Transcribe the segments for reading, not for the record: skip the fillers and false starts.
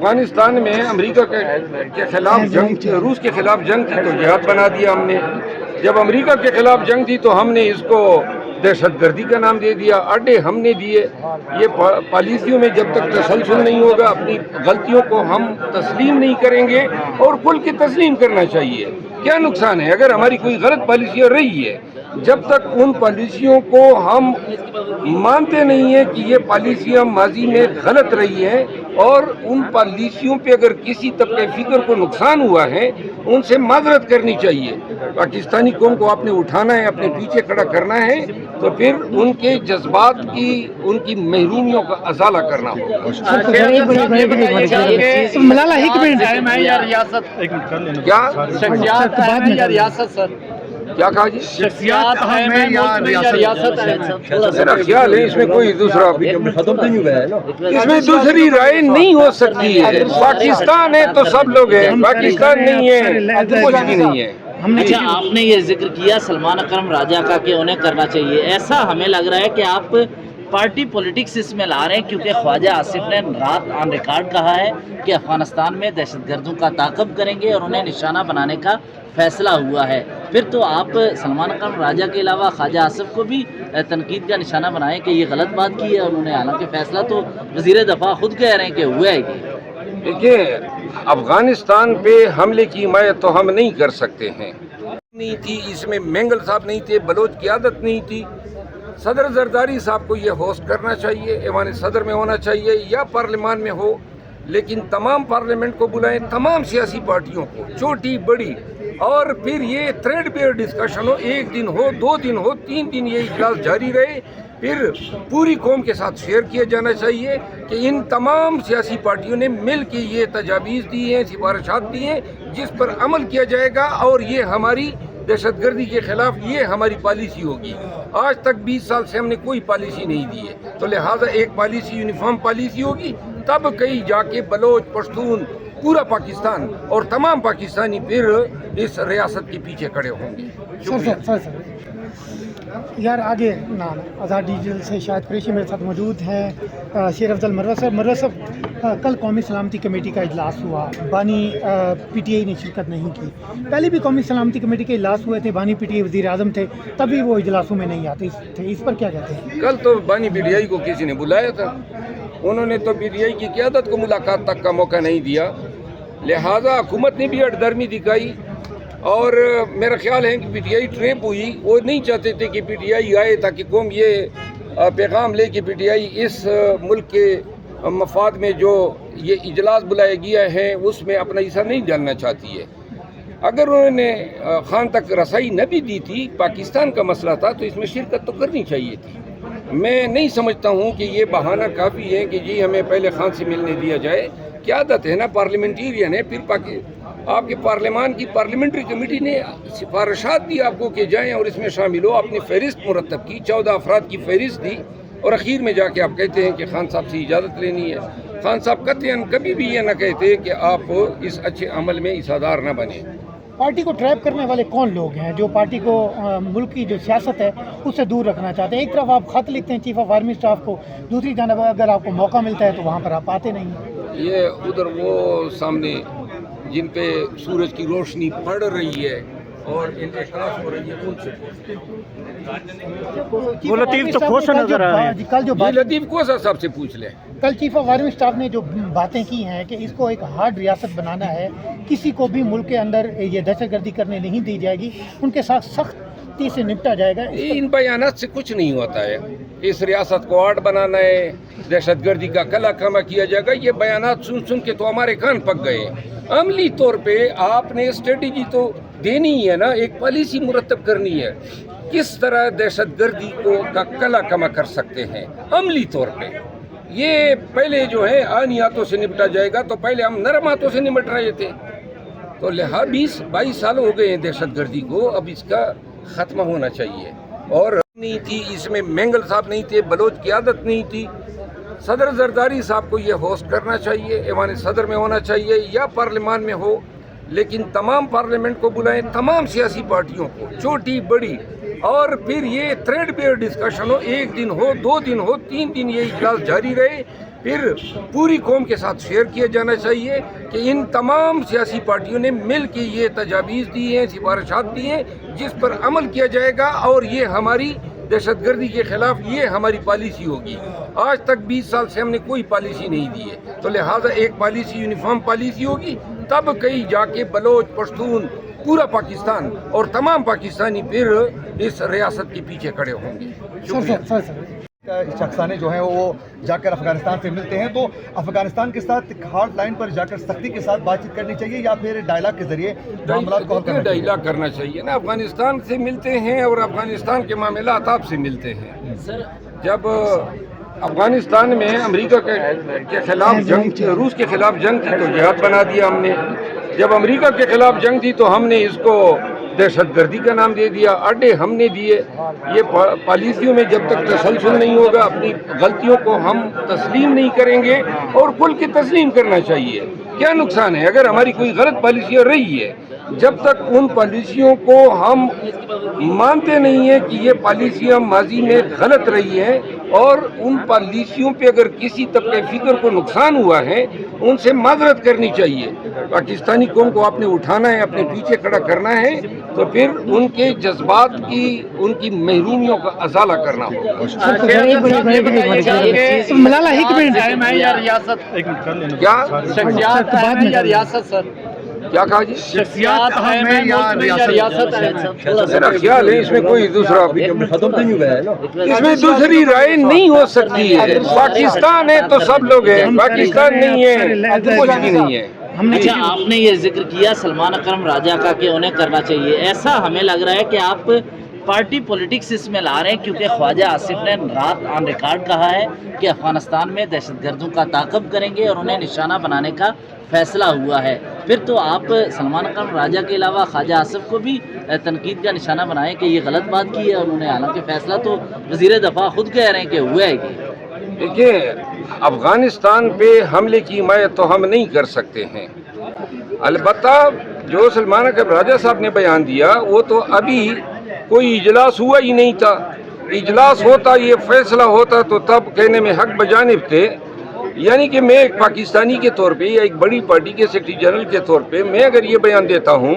افغانستان میں امریکہ کے خلاف جنگ تھی، روس کے خلاف جنگ تھی تو جہاد بنا دیا ہم نے. جب امریکہ کے خلاف جنگ تھی تو ہم نے اس کو دہشت گردی کا نام دے دیا، اڈے ہم نے دیے. یہ پالیسیوں میں جب تک تسلسل نہیں ہوگا، اپنی غلطیوں کو ہم تسلیم نہیں کریں گے اور کھل کے تسلیم کرنا چاہیے. کیا نقصان ہے اگر ہماری کوئی غلط پالیسیاں رہی ہے، جب تک ان پالیسیوں کو ہم مانتے نہیں ہیں کہ یہ پالیسیاں ماضی میں غلط رہی ہیں اور ان پالیسیوں پہ اگر کسی طبقہ فکر کو نقصان ہوا ہے ان سے معذرت کرنی چاہیے. پاکستانی قوم کو آپ نے اٹھانا ہے، اپنے پیچھے کھڑا کرنا ہے تو پھر ان کے جذبات کی، ان کی محرومیوں کا ازالہ کرنا ہوگا. ملالہ ایک منٹ کیا شخصیات اہم ہے یا ریاست سر؟ کیا کہا جی؟ شخصیات اہم ہے ملک میں یا ریاست اہم ہے؟ میرا خیال ہے اس میں کوئی دوسرا اس میں دوسری رائے نہیں ہو سکتی ہے. پاکستان ہے تو سب لوگ ہیں، پاکستان نہیں ہے تو کچھ بھی نہیں ہے. اچھا، آپ نے یہ ذکر کیا سلمان اکرم راجہ کا کہ انہیں کرنا چاہیے. ایسا ہمیں لگ رہا ہے کہ آپ پارٹی پولیٹکس اس میں لا رہے ہیں، کیونکہ خواجہ آصف نے رات آن ریکارڈ کہا ہے کہ افغانستان میں دہشت گردوں کا تعاقب کریں گے اور انہیں نشانہ بنانے کا فیصلہ ہوا ہے. پھر تو آپ سلمان اکرم راجہ کے علاوہ خواجہ آصف کو بھی تنقید کا نشانہ بنائیں کہ یہ غلط بات کی ہے انہوں نے، حالانکہ فیصلہ تو وزیر دفاع خود کہہ رہے ہیں کہ ہوا ہے. دیکھیے، افغانستان پہ حملے کی حمایت تو ہم نہیں کر سکتے ہیں. نہیں تھی اس میں، مینگل صاحب نہیں تھے، بلوچ قیادت نہیں تھی. صدر زرداری صاحب کو یہ ہوسٹ کرنا چاہیے، ایوان صدر میں ہونا چاہیے یا پارلیمان میں ہو، لیکن تمام پارلیمنٹ کو بلائیں، تمام سیاسی پارٹیوں کو، چھوٹی بڑی، اور پھر یہ تھریڈ بیئر ڈسکشن ہو، 1 دن ہو، 2 دن ہو، 3 دن یہ اجلاس جاری رہے. پھر پوری قوم کے ساتھ شیئر کیا جانا چاہیے کہ ان تمام سیاسی پارٹیوں نے مل کے یہ تجاویز دی ہیں، سفارشات دی ہیں جس پر عمل کیا جائے گا اور یہ ہماری دہشت گردی کے خلاف یہ ہماری پالیسی ہوگی. آج تک 20 سال سے ہم نے کوئی پالیسی نہیں دی ہے، تو لہٰذا ایک پالیسی یونیفارم پالیسی ہوگی، تب کہیں جا کے بلوچ، پشتون، پورا پاکستان اور تمام پاکستانی پھر اس ریاست کے پیچھے کھڑے ہوں گے. سر یار آگے نام آزاد ڈیجیٹل سے شاہد قریشی میرے ساتھ موجود ہیں، شیر افضل مروت صاحب. مروت صاحب، کل قومی سلامتی کمیٹی کا اجلاس ہوا، بانی پی ٹی آئی نے شرکت نہیں کی. پہلے بھی قومی سلامتی کمیٹی کے اجلاس ہوئے تھے، بانی پی ٹی آئی وزیر اعظم تھے، تبھی وہ اجلاسوں میں نہیں آتے تھے. اس پر کیا کہتے ہیں؟ کل تو بانی پی ٹی آئی کو کسی نے بلایا تھا، انہوں نے تو پی ٹی آئی کی قیادت کو ملاقات تک کا موقع نہیں دیا، لہٰذا حکومت نے بھی ہٹ درمی دکھائی. اور میرا خیال ہے کہ پی ٹی آئی ٹریپ ہوئی، وہ نہیں چاہتے تھے کہ پی ٹی آئی آئے تاکہ قوم یہ پیغام لے کہ پی ٹی آئی اس ملک کے مفاد میں جو یہ اجلاس بلائے گیا ہے اس میں اپنا حصہ نہیں ڈالنا چاہتی ہے. اگر انہوں نے خان تک رسائی نہ بھی دی تھی، پاکستان کا مسئلہ تھا تو اس میں شرکت تو کرنی چاہیے تھی. میں نہیں سمجھتا ہوں کہ یہ بہانہ کافی ہے کہ جی ہمیں پہلے خان سے ملنے دیا جائے. قیادت ہے نا، پارلیمنٹیرین ہے، پھر آپ کے پارلیمان کی پارلیمنٹری کمیٹی نے سفارشات دی آپ کو کہ جائیں اور اس میں شامل ہو. آپ نے فہرست مرتب کی، 14 افراد کی فہرست دی اور اخیر میں جا کے آپ کہتے ہیں کہ خان صاحب سے اجازت لینی ہے. خان صاحب قطعاً کبھی بھی یہ نہ کہتے کہ آپ اس اچھے عمل میں حصہ نہ بنیں. پارٹی کو ٹریپ کرنے والے کون لوگ ہیں جو پارٹی کو ملک کی جو سیاست ہے اس سے دور رکھنا چاہتے ہیں؟ ایک طرف آپ خط لکھتے ہیں چیف آف آرمی اسٹاف کو، دوسری جانب اگر آپ کو موقع ملتا ہے تو وہاں پر آپ آتے نہیں ہیں. یہ ادھر وہ سامنے جن پہ سورج کی روشنی پڑ رہی ہے اور انعکاس ہو رہی ہے ان سے وہ لطیف تو خوش نظر آ رہے ہیں. کل جو لطیف کوسا صاحب سے پوچھ لیں. کل چیف آف آرمی اسٹاف نے جو باتیں کی ہیں کہ اس کو ایک ہارڈ ریاست بنانا ہے، کسی کو بھی ملک کے اندر یہ دہشت گردی کرنے نہیں دی جائے گی، ان کے ساتھ سختی سے نپٹا جائے گا. ان بیانات سے کچھ نہیں ہوتا ہے. اس ریاست کو آرٹ بنانا ہے، دہشت گردی کا کلا کما کیا جائے گا، یہ بیانات سن کے تو ہمارے کان پک گئے. عملی طور پہ آپ نے اسٹریٹجی تو دینی ہے نا، ایک پالیسی مرتب کرنی ہے کس طرح دہشت گردی کا کلا کما کر سکتے ہیں عملی طور پہ. یہ پہلے جو ہے آنی ہاتھوں سے نپٹا جائے گا، تو پہلے ہم نرم ہاتھوں سے نمٹ رہے تھے، تو لہٰذا 20-22 سال ہو گئے ہیں دہشت گردی کو، اب اس کا ختمہ ہونا چاہیے. اور نہیں تھی اس میں، مینگل صاحب نہیں تھے، بلوچ قیادت نہیں تھی. صدر زرداری صاحب کو یہ ہوسٹ کرنا چاہیے، ایوان صدر میں ہونا چاہیے یا پارلیمان میں ہو، لیکن تمام پارلیمنٹ کو بلائیں، تمام سیاسی پارٹیوں کو، چھوٹی بڑی، اور پھر یہ تھریڈ بیئر ڈسکشن ہو، 1 دن ہو، 2 دن ہو، 3 دن یہ اجلاس جاری رہے. پھر پوری قوم کے ساتھ شیئر کیا جانا چاہیے کہ ان تمام سیاسی پارٹیوں نے مل کے یہ تجاویز دی ہیں، سفارشات دی ہیں، جس پر عمل کیا جائے گا، اور یہ ہماری دہشت گردی کے خلاف یہ ہماری پالیسی ہوگی۔ آج تک 20 سال سے ہم نے کوئی پالیسی نہیں دی ہے، تو لہٰذا ایک پالیسی یونیفارم پالیسی ہوگی، تب کہیں جا کے بلوچ، پشتون، پورا پاکستان اور تمام پاکستانی پھر اس ریاست کے پیچھے کھڑے ہوں گے۔ سر شخصانے جو ہیں وہ جا کر افغانستان سے ملتے ہیں، تو افغانستان کے ساتھ ہارڈ لائن پر جا کر سختی کے ساتھ بات چیت کرنی چاہیے یا پھر ڈائلاگ کے ذریعے معاملات کو حل کرنا چاہیے؟ ڈائلاگ کرنا چاہیے نا، افغانستان سے ملتے ہیں اور افغانستان کے معاملات آپ سے ملتے ہیں۔ جب افغانستان میں امریکہ کے خلاف جنگ، روس کے خلاف جنگ تھی تو جہاد بنا دیا ہم نے، جب امریکہ کے خلاف جنگ تھی تو ہم نے اس کو دہشت گردی کا نام دے دیا، اڈے ہم نے دیے۔ یہ پالیسیوں میں جب تک تسلسل نہیں ہوگا، اپنی غلطیوں کو ہم تسلیم نہیں کریں گے، اور کھل کے تسلیم کرنا چاہیے۔ کیا نقصان ہے اگر ہماری کوئی غلط پالیسیاں رہی ہے، جب تک ان پالیسیوں کو ہم مانتے نہیں ہیں کہ یہ پالیسیاں ماضی میں غلط رہی ہیں، اور ان پالیسیوں پہ اگر کسی طبقہ فکر کو نقصان ہوا ہے ان سے معذرت کرنی چاہیے۔ پاکستانی قوم کو آپ نے اٹھانا ہے، اپنے پیچھے کھڑا کرنا ہے، تو پھر ان کے جذبات کی، ان کی محرومیوں کا ازالہ کرنا ہوگا۔ ملالہ ایک منٹ کیا ریاست سر کیا کہا جی؟ شخصیات ہے یا ریاست ہے؟ میرا خیال ہے اس میں کوئی دوسرا، اس میں دوسری رائے نہیں ہو سکتی ہے۔ پاکستان ہے تو سب لوگ ہیں، پاکستان نہیں ہے کچھ بھی نہیں ہے۔ اچھا، آپ نے یہ ذکر کیا سلمان اکرم راجہ کا کہ انہیں کرنا چاہیے، ایسا ہمیں لگ رہا ہے کہ آپ پارٹی پولیٹکس اس میں لا رہے ہیں، کیونکہ خواجہ آصف نے رات آن ریکارڈ کہا ہے کہ افغانستان میں دہشت گردوں کا تعاقب کریں گے اور انہیں نشانہ بنانے کا فیصلہ ہوا ہے۔ پھر تو آپ سلمان اکرم راجہ کے علاوہ خواجہ آصف کو بھی تنقید کا نشانہ بنائیں کہ یہ غلط بات کی ہے انہوں نے، حالانکہ فیصلہ تو وزیر دفاع خود کہہ رہے ہیں کہ ہوا ہے۔ کہ دیکھیں، افغانستان پہ حملے کی حمایت تو ہم نہیں کر سکتے ہیں، البتہ جو سلمان اکرم راجہ صاحب نے بیان دیا وہ تو ابھی کوئی اجلاس ہوا ہی نہیں تھا۔ اجلاس ہوتا، یہ فیصلہ ہوتا تو تب کہنے میں حق بجانب تھے۔ یعنی کہ میں ایک پاکستانی کے طور پہ یا ایک بڑی پارٹی کے سیکرٹری جنرل کے طور پہ میں اگر یہ بیان دیتا ہوں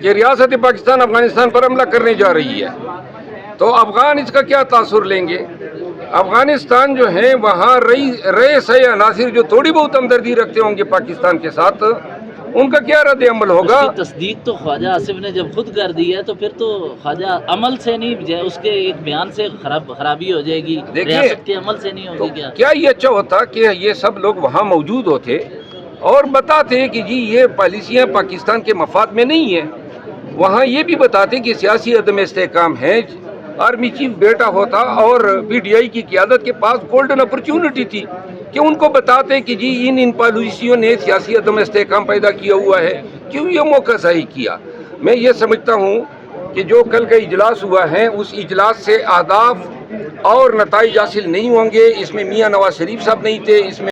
کہ ریاست پاکستان افغانستان پر حملہ کرنے جا رہی ہے، تو افغان اس کا کیا تاثر لیں گے؟ افغانستان جو ہے وہاں رئیس یا ناصر جو تھوڑی بہت ہمدردی رکھتے ہوں گے پاکستان کے ساتھ، ان کا کیا رد عمل ہوگا؟ اس کی تصدیق تو خواجہ آصف نے جب خود کر دی ہے تو پھر تو خواجہ عمل سے نہیں، اس کے ایک بیان سے خرابی ہو جائے گی، ریاست کے عمل سے نہیں ہوگی۔ کیا یہ اچھا ہوتا کہ یہ سب لوگ وہاں موجود ہوتے اور بتاتے کہ جی یہ پالیسیاں پاکستان کے مفاد میں نہیں ہیں، وہاں یہ بھی بتاتے کہ سیاسی عدم استحکام ہے، آرمی چیف بیٹا ہوتا اور پی ٹی آئی کی قیادت کے پاس گولڈن اپرچونٹی تھی کہ ان کو بتاتے کہ جی ان پالیسیوں نے سیاسی عدم استحکام پیدا کیا ہوا ہے، کیوں یہ موقع ضائع کیا؟ میں یہ سمجھتا ہوں کہ جو کل کا اجلاس ہوا ہے اس اجلاس سے اہداف اور نتائج حاصل نہیں ہوں گے۔ اس میں میاں نواز شریف صاحب نہیں تھے، اس میں